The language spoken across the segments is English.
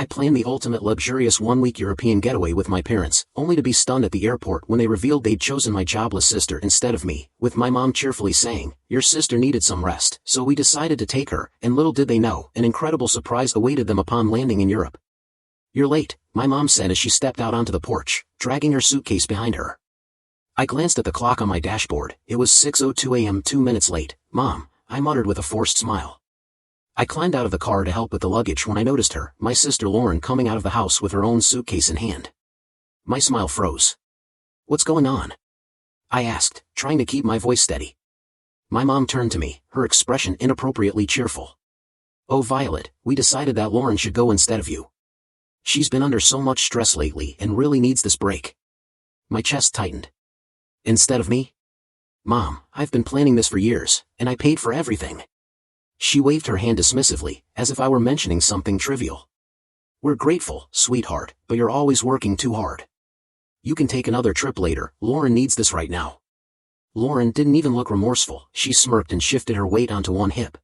I planned the ultimate luxurious one-week European getaway with my parents, only to be stunned at the airport when they revealed they'd chosen my jobless sister instead of me, with my mom cheerfully saying, "Your sister needed some rest, so we decided to take her," and little did they know, an incredible surprise awaited them upon landing in Europe. "You're late," my mom said as she stepped out onto the porch, dragging her suitcase behind her. I glanced at the clock on my dashboard. It was 6:02 a.m. 2 minutes late. "Mom," I muttered with a forced smile. I climbed out of the car to help with the luggage when I noticed her, my sister Lauren, coming out of the house with her own suitcase in hand. My smile froze. "What's going on?" I asked, trying to keep my voice steady. My mom turned to me, her expression inappropriately cheerful. "Oh, Violet, we decided that Lauren should go instead of you. She's been under so much stress lately and really needs this break." My chest tightened. "Instead of me? Mom, I've been planning this for years, and I paid for everything." She waved her hand dismissively, as if I were mentioning something trivial. "We're grateful, sweetheart, but you're always working too hard. You can take another trip later. Lauren needs this right now." Lauren didn't even look remorseful. She smirked and shifted her weight onto one hip.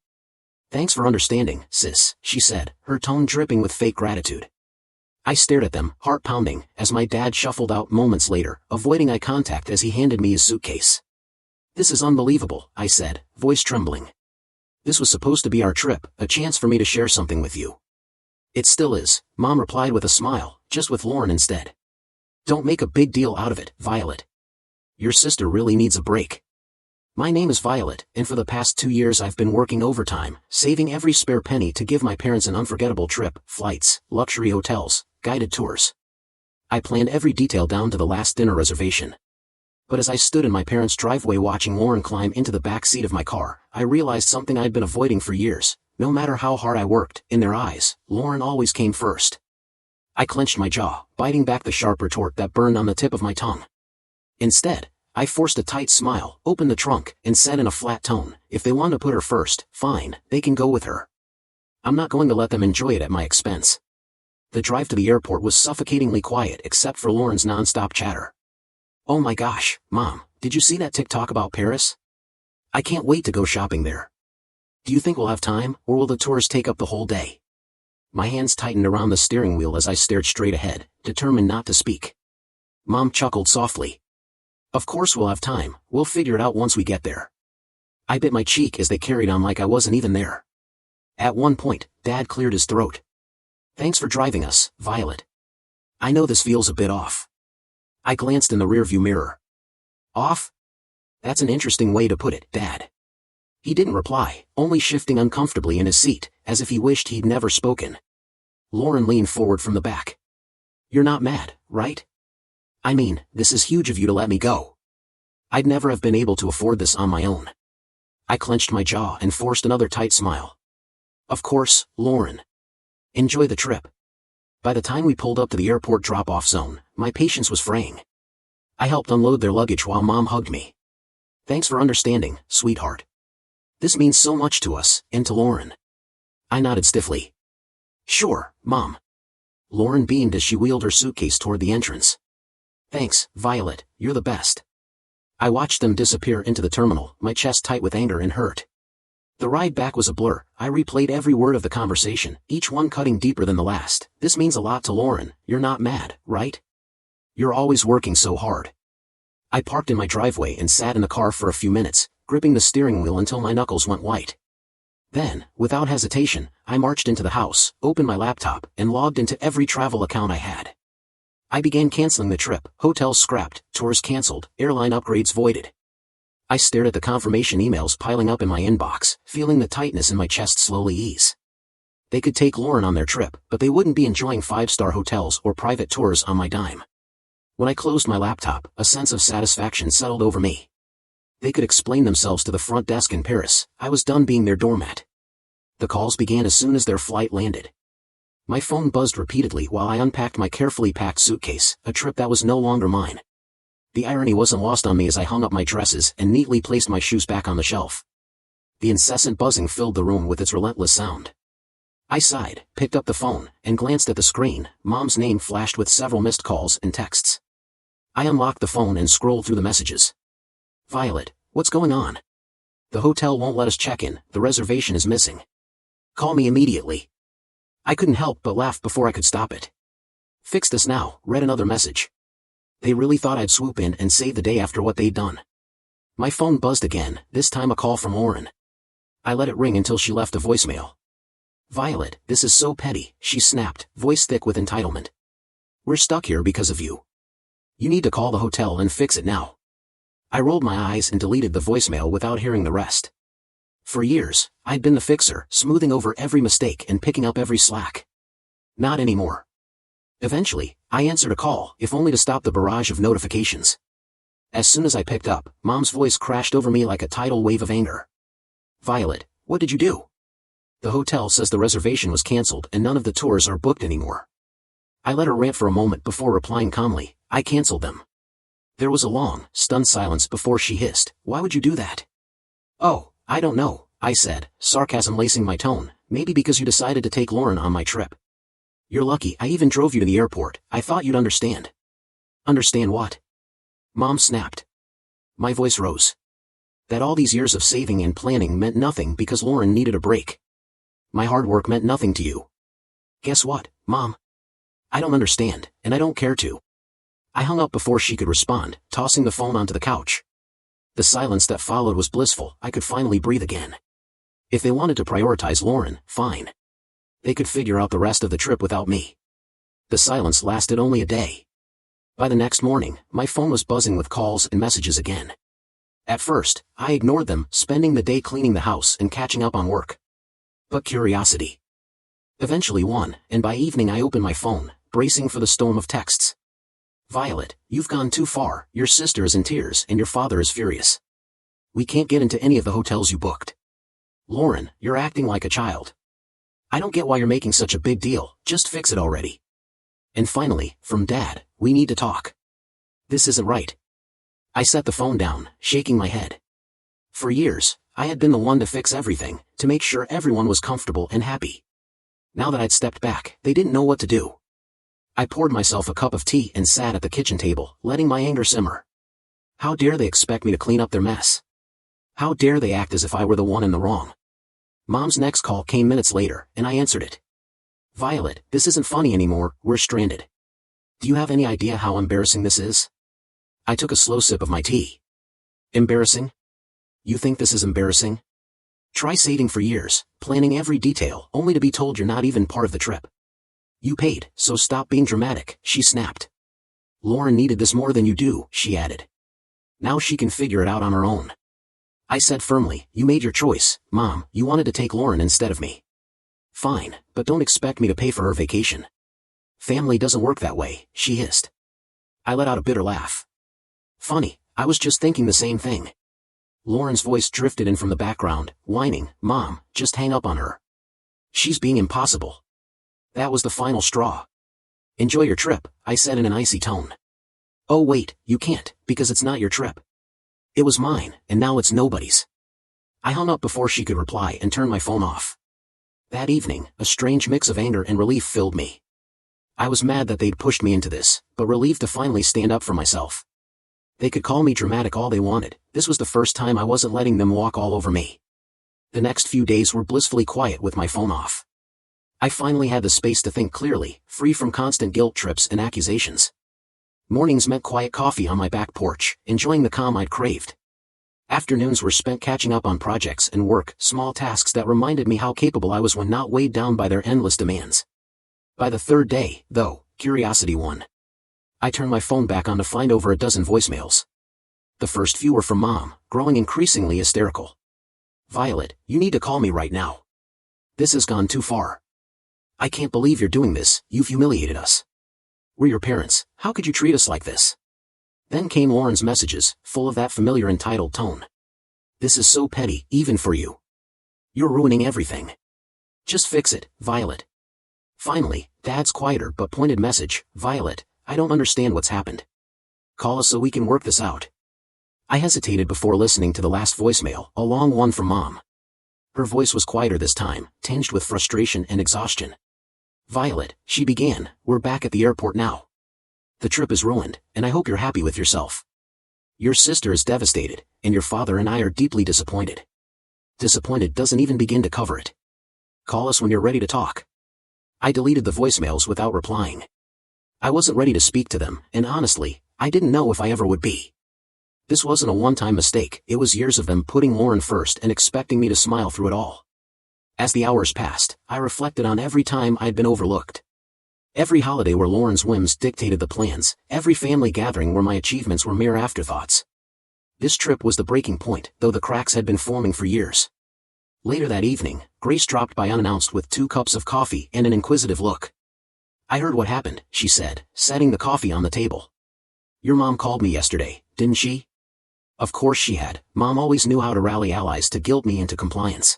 "Thanks for understanding, sis," she said, her tone dripping with fake gratitude. I stared at them, heart pounding, as my dad shuffled out moments later, avoiding eye contact as he handed me his suitcase. "This is unbelievable," I said, voice trembling. "This was supposed to be our trip, a chance for me to share something with you." "It still is," Mom replied with a smile, "just with Lauren instead." "Don't make a big deal out of it, Violet. Your sister really needs a break. My name is Violet, and for the past 2 years I've been working overtime, saving every spare penny to give my parents an unforgettable trip, flights, luxury hotels, guided tours. I planned every detail down to the last dinner reservation. But as I stood in my parents' driveway watching Lauren climb into the back seat of my car, I realized something I'd been avoiding for years. No matter how hard I worked, in their eyes, Lauren always came first. I clenched my jaw, biting back the sharp retort that burned on the tip of my tongue. Instead, I forced a tight smile, opened the trunk, and said in a flat tone, "If they want to put her first, fine, they can go with her. I'm not going to let them enjoy it at my expense." The drive to the airport was suffocatingly quiet except for Lauren's non-stop chatter. "Oh my gosh, Mom, did you see that TikTok about Paris? I can't wait to go shopping there. Do you think we'll have time, or will the tours take up the whole day?" My hands tightened around the steering wheel as I stared straight ahead, determined not to speak. Mom chuckled softly. "Of course we'll have time, we'll figure it out once we get there." I bit my cheek as they carried on like I wasn't even there. At one point, Dad cleared his throat. "Thanks for driving us, Violet. I know this feels a bit off." I glanced in the rearview mirror. "Off? That's an interesting way to put it, Dad." He didn't reply, only shifting uncomfortably in his seat, as if he wished he'd never spoken. Lauren leaned forward from the back. "You're not mad, right? I mean, this is huge of you to let me go. I'd never have been able to afford this on my own." I clenched my jaw and forced another tight smile. "Of course, Lauren. Enjoy the trip." By the time we pulled up to the airport drop-off zone, my patience was fraying. I helped unload their luggage while Mom hugged me. "Thanks for understanding, sweetheart. This means so much to us, and to Lauren." I nodded stiffly. "Sure, Mom." Lauren beamed as she wheeled her suitcase toward the entrance. "Thanks, Violet, you're the best." I watched them disappear into the terminal, my chest tight with anger and hurt. The ride back was a blur. I replayed every word of the conversation, each one cutting deeper than the last. "This means a lot to Lauren. You're not mad, right? You're always working so hard." I parked in my driveway and sat in the car for a few minutes, gripping the steering wheel until my knuckles went white. Then, without hesitation, I marched into the house, opened my laptop, and logged into every travel account I had. I began canceling the trip, hotels scrapped, tours canceled, airline upgrades voided. I stared at the confirmation emails piling up in my inbox, feeling the tightness in my chest slowly ease. They could take Lauren on their trip, but they wouldn't be enjoying 5-star hotels or private tours on my dime. When I closed my laptop, a sense of satisfaction settled over me. They could explain themselves to the front desk in Paris. I was done being their doormat. The calls began as soon as their flight landed. My phone buzzed repeatedly while I unpacked my carefully packed suitcase, a trip that was no longer mine. The irony wasn't lost on me as I hung up my dresses and neatly placed my shoes back on the shelf. The incessant buzzing filled the room with its relentless sound. I sighed, picked up the phone, and glanced at the screen. Mom's name flashed with several missed calls and texts. I unlocked the phone and scrolled through the messages. "Violet, what's going on? The hotel won't let us check in, the reservation is missing. Call me immediately." I couldn't help but laugh before I could stop it. Fix this now, read another message. They really thought I'd swoop in and save the day after what they'd done. My phone buzzed again, this time a call from Lauren. I let it ring until she left a voicemail. Violet, this is so petty, she snapped, voice thick with entitlement. We're stuck here because of you. You need to call the hotel and fix it now. I rolled my eyes and deleted the voicemail without hearing the rest. For years, I'd been the fixer, smoothing over every mistake and picking up every slack. Not anymore. Eventually, I answered a call, if only to stop the barrage of notifications. As soon as I picked up, Mom's voice crashed over me like a tidal wave of anger. Violet, what did you do? The hotel says the reservation was canceled and none of the tours are booked anymore. I let her rant for a moment before replying calmly, I canceled them. There was a long, stunned silence before she hissed, why would you do that? Oh, I don't know, I said, sarcasm lacing my tone, maybe because you decided to take Lauren on my trip. You're lucky I even drove you to the airport, I thought you'd understand. Understand what? Mom snapped. My voice rose. That all these years of saving and planning meant nothing because Lauren needed a break. My hard work meant nothing to you. Guess what, Mom? I don't understand, and I don't care to. I hung up before she could respond, tossing the phone onto the couch. The silence that followed was blissful, I could finally breathe again. If they wanted to prioritize Lauren, fine. They could figure out the rest of the trip without me. The silence lasted only a day. By the next morning, my phone was buzzing with calls and messages again. At first, I ignored them, spending the day cleaning the house and catching up on work. But curiosity eventually won, and by evening I opened my phone, bracing for the storm of texts. Violet, you've gone too far, your sister is in tears and your father is furious. We can't get into any of the hotels you booked. Lauren, you're acting like a child. I don't get why you're making such a big deal, just fix it already. And finally, from Dad, we need to talk. This isn't right. I set the phone down, shaking my head. For years, I had been the one to fix everything, to make sure everyone was comfortable and happy. Now that I'd stepped back, they didn't know what to do. I poured myself a cup of tea and sat at the kitchen table, letting my anger simmer. How dare they expect me to clean up their mess? How dare they act as if I were the one in the wrong? Mom's next call came minutes later, and I answered it. Violet, this isn't funny anymore, we're stranded. Do you have any idea how embarrassing this is? I took a slow sip of my tea. Embarrassing? You think this is embarrassing? Try saving for years, planning every detail, only to be told you're not even part of the trip. You paid, so stop being dramatic, she snapped. Lauren needed this more than you do, she added. Now she can figure it out on her own. I said firmly, you made your choice, Mom, you wanted to take Lauren instead of me. Fine, but don't expect me to pay for her vacation. Family doesn't work that way, she hissed. I let out a bitter laugh. Funny, I was just thinking the same thing. Lauren's voice drifted in from the background, whining, Mom, just hang up on her. She's being impossible. That was the final straw. Enjoy your trip, I said in an icy tone. Oh wait, you can't, because it's not your trip. It was mine, and now it's nobody's. I hung up before she could reply and turned my phone off. That evening, a strange mix of anger and relief filled me. I was mad that they'd pushed me into this, but relieved to finally stand up for myself. They could call me dramatic all they wanted, this was the first time I wasn't letting them walk all over me. The next few days were blissfully quiet with my phone off. I finally had the space to think clearly, free from constant guilt trips and accusations. Mornings meant quiet coffee on my back porch, enjoying the calm I'd craved. Afternoons were spent catching up on projects and work, small tasks that reminded me how capable I was when not weighed down by their endless demands. By the third day, though, curiosity won. I turned my phone back on to find over a dozen voicemails. The first few were from Mom, growing increasingly hysterical. Violet, you need to call me right now. This has gone too far. I can't believe you're doing this, you've humiliated us. We're your parents, how could you treat us like this? Then came Lauren's messages, full of that familiar entitled tone. This is so petty, even for you. You're ruining everything. Just fix it, Violet. Finally, Dad's quieter but pointed message, Violet, I don't understand what's happened. Call us so we can work this out. I hesitated before listening to the last voicemail, a long one from Mom. Her voice was quieter this time, tinged with frustration and exhaustion. Violet, she began, we're back at the airport now. The trip is ruined, and I hope you're happy with yourself. Your sister is devastated, and your father and I are deeply disappointed. Disappointed doesn't even begin to cover it. Call us when you're ready to talk. I deleted the voicemails without replying. I wasn't ready to speak to them, and honestly, I didn't know if I ever would be. This wasn't a one-time mistake, it was years of them putting Lauren first and expecting me to smile through it all. As the hours passed, I reflected on every time I'd been overlooked. Every holiday where Lauren's whims dictated the plans, every family gathering where my achievements were mere afterthoughts. This trip was the breaking point, though the cracks had been forming for years. Later that evening, Grace dropped by unannounced with 2 cups of coffee and an inquisitive look. "I heard what happened," she said, setting the coffee on the table. "Your mom called me yesterday, didn't she?" Of course she had. Mom always knew how to rally allies to guilt me into compliance.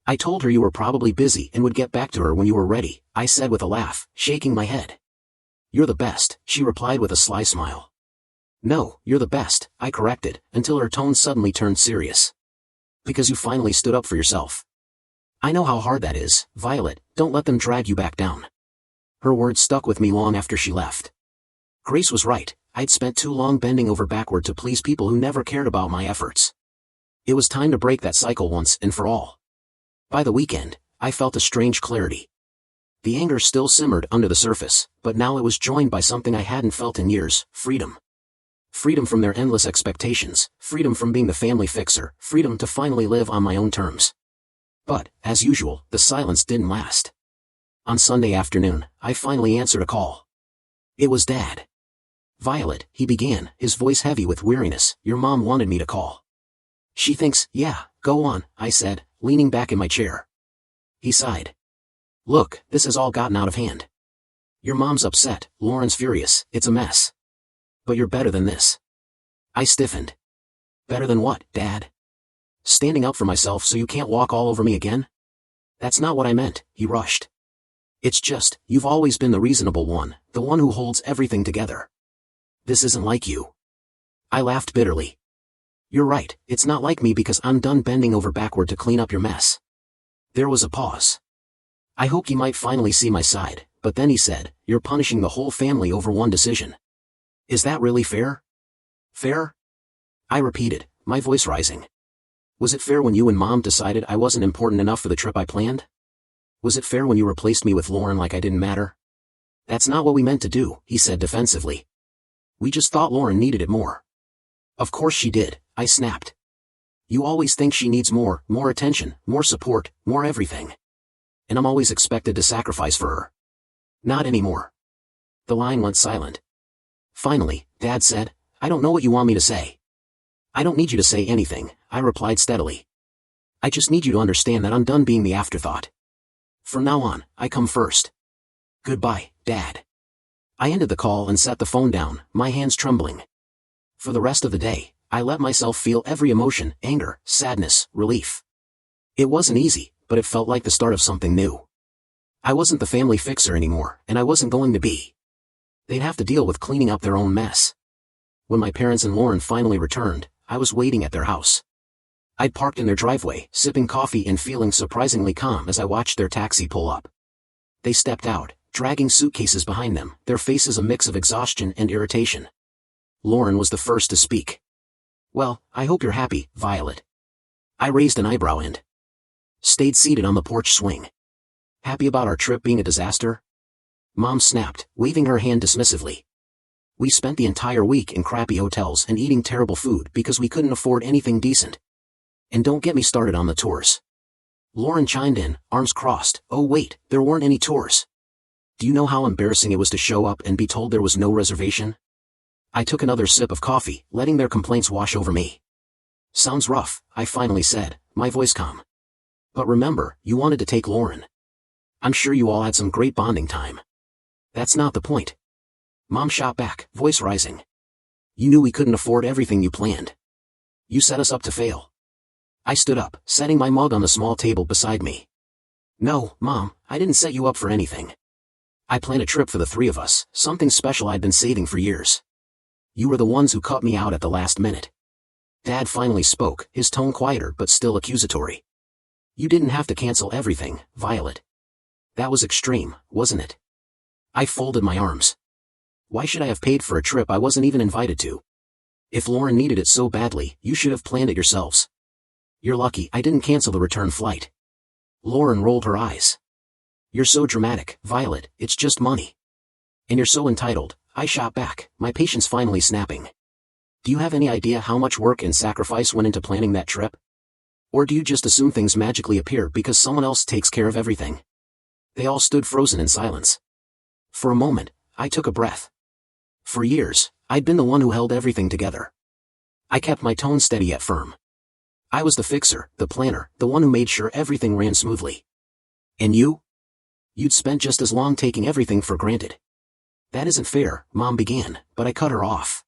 "I told her you were probably busy and would get back to her when you were ready," I said with a laugh, shaking my head. "You're the best," she replied with a sly smile. "No, you're the best," I corrected, until her tone suddenly turned serious. "Because you finally stood up for yourself. I know how hard that is, Violet, don't let them drag you back down." Her words stuck with me long after she left. Grace was right, I'd spent too long bending over backward to please people who never cared about my efforts. It was time to break that cycle once and for all. By the weekend, I felt a strange clarity. The anger still simmered under the surface, but now it was joined by something I hadn't felt in years: freedom. Freedom from their endless expectations, freedom from being the family fixer, freedom to finally live on my own terms. But, as usual, the silence didn't last. On Sunday afternoon, I finally answered a call. It was Dad. "Violet," he began, his voice heavy with weariness, "your mom wanted me to call." "She thinks," "Yeah, go on," I said, leaning back in my chair. He sighed. "Look, this has all gotten out of hand. Your mom's upset, Lauren's furious, it's a mess. But you're better than this." I stiffened. "Better than what, Dad? Standing up for myself so you can't walk all over me again?" "That's not what I meant," he rushed. "It's just, you've always been the reasonable one, the one who holds everything together. This isn't like you." I laughed bitterly. "You're right, it's not like me because I'm done bending over backward to clean up your mess." There was a pause. I hoped he might finally see my side, but then he said, "You're punishing the whole family over one decision. Is that really fair?" "Fair?" I repeated, my voice rising. "Was it fair when you and Mom decided I wasn't important enough for the trip I planned? Was it fair when you replaced me with Lauren like I didn't matter?" "That's not what we meant to do," he said defensively. "We just thought Lauren needed it more." "Of course she did," I snapped. "You always think she needs more attention, more support, more everything. And I'm always expected to sacrifice for her. Not anymore." The line went silent. Finally, Dad said, "I don't know what you want me to say." "I don't need you to say anything," I replied steadily. "I just need you to understand that I'm done being the afterthought. From now on, I come first. Goodbye, Dad." I ended the call and set the phone down, my hands trembling. For the rest of the day, I let myself feel every emotion: anger, sadness, relief. It wasn't easy, but it felt like the start of something new. I wasn't the family fixer anymore, and I wasn't going to be. They'd have to deal with cleaning up their own mess. When my parents and Lauren finally returned, I was waiting at their house. I'd parked in their driveway, sipping coffee and feeling surprisingly calm as I watched their taxi pull up. They stepped out, dragging suitcases behind them, their faces a mix of exhaustion and irritation. Lauren was the first to speak. "Well, I hope you're happy, Violet." I raised an eyebrow and stayed seated on the porch swing. "Happy about our trip being a disaster?" Mom snapped, waving her hand dismissively. "We spent the entire week in crappy hotels and eating terrible food because we couldn't afford anything decent. And don't get me started on the tours." Lauren chimed in, arms crossed. "Oh wait, there weren't any tours. Do you know how embarrassing it was to show up and be told there was no reservation?" I took another sip of coffee, letting their complaints wash over me. "Sounds rough," I finally said, my voice calm. "But remember, you wanted to take Lauren. I'm sure you all had some great bonding time." "That's not the point." Mom shot back, voice rising. "You knew we couldn't afford everything you planned. You set us up to fail." I stood up, setting my mug on the small table beside me. "No, Mom, I didn't set you up for anything. I planned a trip for the 3 of us, something special I'd been saving for years. You were the ones who cut me out at the last minute." Dad finally spoke, his tone quieter but still accusatory. "You didn't have to cancel everything, Violet. That was extreme, wasn't it?" I folded my arms. Why should I have paid for a trip I wasn't even invited to? If Lauren needed it so badly, you should have planned it yourselves. You're lucky I didn't cancel the return flight. Lauren rolled her eyes. You're so dramatic, Violet, it's just money. And you're so entitled, I shot back, my patience finally snapping. Do you have any idea how much work and sacrifice went into planning that trip? Or do you just assume things magically appear because someone else takes care of everything? They all stood frozen in silence. For a moment, I took a breath. For years, I'd been the one who held everything together. I kept my tone steady yet firm. I was the fixer, the planner, the one who made sure everything ran smoothly. And you? You'd spent just as long taking everything for granted. That isn't fair, Mom began, but I cut her off.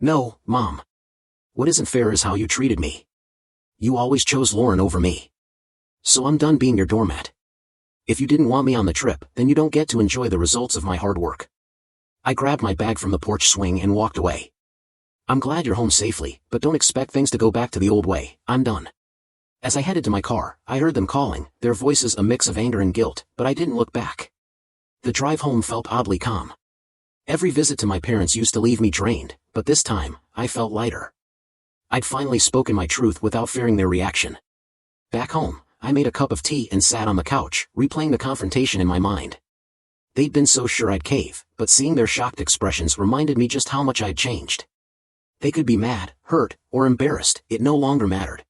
No, Mom. What isn't fair is how you treated me. You always chose Lauren over me. So I'm done being your doormat. If you didn't want me on the trip, then you don't get to enjoy the results of my hard work. I grabbed my bag from the porch swing and walked away. I'm glad you're home safely, but don't expect things to go back to the old way. I'm done. As I headed to my car, I heard them calling, their voices a mix of anger and guilt, but I didn't look back. The drive home felt oddly calm. Every visit to my parents used to leave me drained, but this time, I felt lighter. I'd finally spoken my truth without fearing their reaction. Back home, I made a cup of tea and sat on the couch, replaying the confrontation in my mind. They'd been so sure I'd cave, but seeing their shocked expressions reminded me just how much I'd changed. They could be mad, hurt, or embarrassed, it no longer mattered.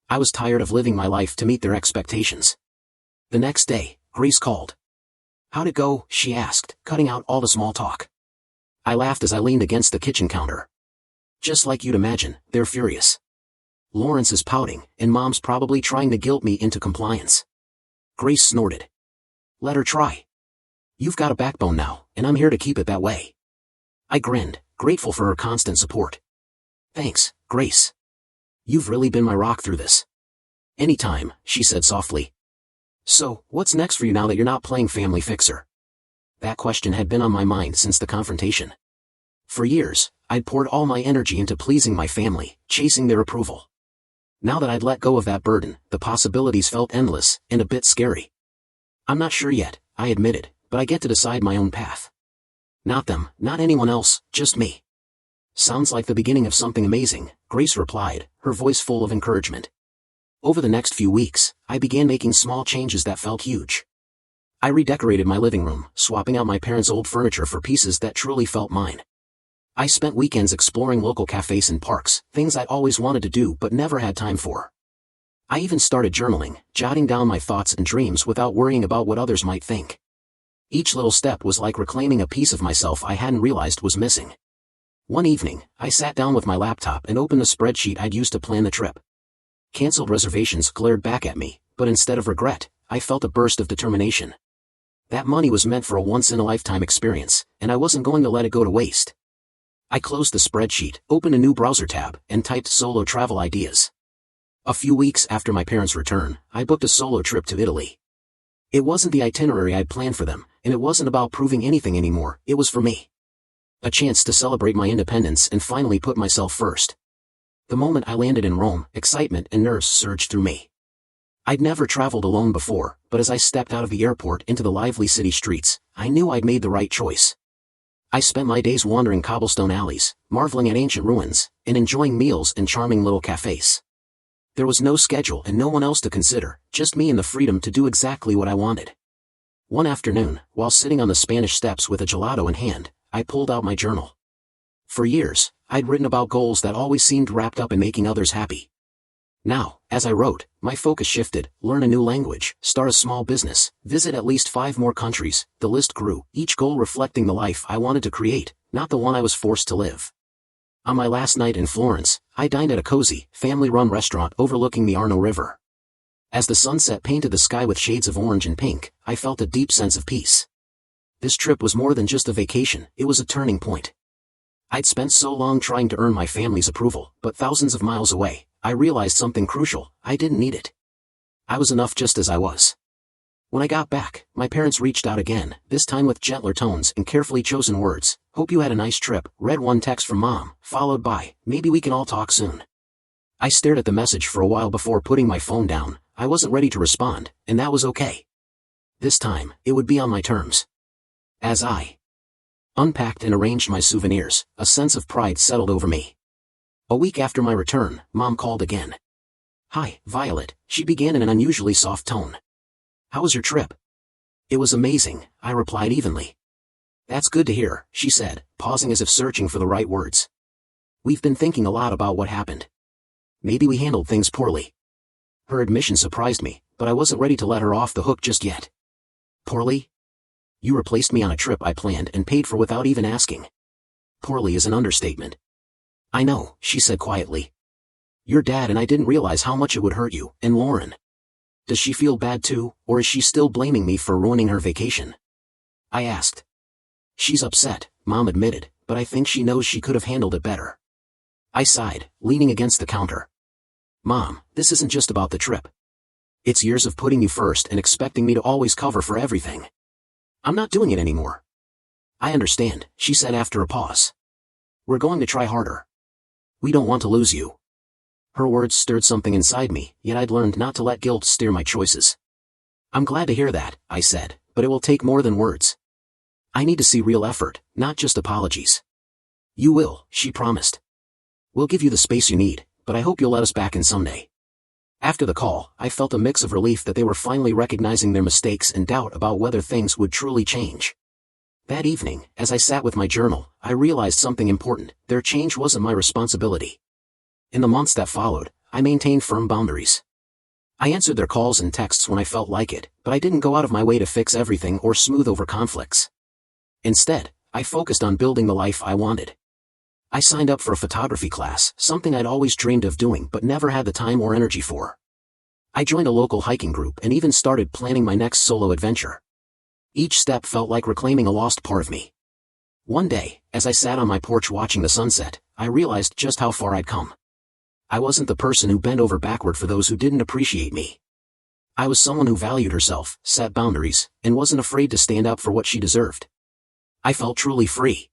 I was tired of living my life to meet their expectations. The next day, Grace called. How'd it go? She asked, cutting out all the small talk. I laughed as I leaned against the kitchen counter. Just like you'd imagine, they're furious. Lawrence is pouting, and Mom's probably trying to guilt me into compliance. Grace snorted. Let her try. You've got a backbone now, and I'm here to keep it that way. I grinned, grateful for her constant support. Thanks, Grace. You've really been my rock through this. Anytime, she said softly. So, what's next for you now that you're not playing family fixer? That question had been on my mind since the confrontation. For years, I'd poured all my energy into pleasing my family, chasing their approval. Now that I'd let go of that burden, the possibilities felt endless, and a bit scary. I'm not sure yet, I admitted, but I get to decide my own path. Not them, not anyone else, just me. Sounds like the beginning of something amazing, Grace replied, her voice full of encouragement. Over the next few weeks, I began making small changes that felt huge. I redecorated my living room, swapping out my parents' old furniture for pieces that truly felt mine. I spent weekends exploring local cafes and parks, things I'd always wanted to do but never had time for. I even started journaling, jotting down my thoughts and dreams without worrying about what others might think. Each little step was like reclaiming a piece of myself I hadn't realized was missing. One evening, I sat down with my laptop and opened the spreadsheet I'd used to plan the trip. Canceled reservations glared back at me, but instead of regret, I felt a burst of determination. That money was meant for a once-in-a-lifetime experience, and I wasn't going to let it go to waste. I closed the spreadsheet, opened a new browser tab, and typed solo travel ideas. A few weeks after my parents' return, I booked a solo trip to Italy. It wasn't the itinerary I'd planned for them, and it wasn't about proving anything anymore, it was for me. A chance to celebrate my independence and finally put myself first. The moment I landed in Rome, excitement and nerves surged through me. I'd never traveled alone before, but as I stepped out of the airport into the lively city streets, I knew I'd made the right choice. I spent my days wandering cobblestone alleys, marveling at ancient ruins, and enjoying meals in charming little cafes. There was no schedule and no one else to consider, just me and the freedom to do exactly what I wanted. One afternoon, while sitting on the Spanish steps with a gelato in hand, I pulled out my journal. For years, I'd written about goals that always seemed wrapped up in making others happy. Now, as I wrote, my focus shifted: learn a new language, start a small business, visit at least 5 more countries. The list grew, each goal reflecting the life I wanted to create, not the one I was forced to live. On my last night in Florence, I dined at a cozy, family-run restaurant overlooking the Arno River. As the sunset painted the sky with shades of orange and pink, I felt a deep sense of peace. This trip was more than just a vacation, it was a turning point. I'd spent so long trying to earn my family's approval, but thousands of miles away, I realized something crucial: I didn't need it. I was enough just as I was. When I got back, my parents reached out again, this time with gentler tones and carefully chosen words. Hope you had a nice trip, read one text from Mom, followed by, maybe we can all talk soon. I stared at the message for a while before putting my phone down. I wasn't ready to respond, and that was okay. This time, it would be on my terms. As I unpacked and arranged my souvenirs, a sense of pride settled over me. A week after my return, Mom called again. Hi, Violet, she began in an unusually soft tone. How was your trip? It was amazing, I replied evenly. That's good to hear, she said, pausing as if searching for the right words. We've been thinking a lot about what happened. Maybe we handled things poorly. Her admission surprised me, but I wasn't ready to let her off the hook just yet. Poorly? You replaced me on a trip I planned and paid for without even asking. Poorly is an understatement. I know, she said quietly. Your dad and I didn't realize how much it would hurt you, and Lauren. Does she feel bad too, or is she still blaming me for ruining her vacation? I asked. She's upset, Mom admitted, but I think she knows she could have handled it better. I sighed, leaning against the counter. Mom, this isn't just about the trip. It's years of putting you first and expecting me to always cover for everything. I'm not doing it anymore. I understand, she said after a pause. We're going to try harder. We don't want to lose you. Her words stirred something inside me, yet I'd learned not to let guilt steer my choices. I'm glad to hear that, I said, but it will take more than words. I need to see real effort, not just apologies. You will, she promised. We'll give you the space you need, but I hope you'll let us back in someday. After the call, I felt a mix of relief that they were finally recognizing their mistakes and doubt about whether things would truly change. That evening, as I sat with my journal, I realized something important: their change wasn't my responsibility. In the months that followed, I maintained firm boundaries. I answered their calls and texts when I felt like it, but I didn't go out of my way to fix everything or smooth over conflicts. Instead, I focused on building the life I wanted. I signed up for a photography class, something I'd always dreamed of doing but never had the time or energy for. I joined a local hiking group and even started planning my next solo adventure. Each step felt like reclaiming a lost part of me. One day, as I sat on my porch watching the sunset, I realized just how far I'd come. I wasn't the person who bent over backward for those who didn't appreciate me. I was someone who valued herself, set boundaries, and wasn't afraid to stand up for what she deserved. I felt truly free.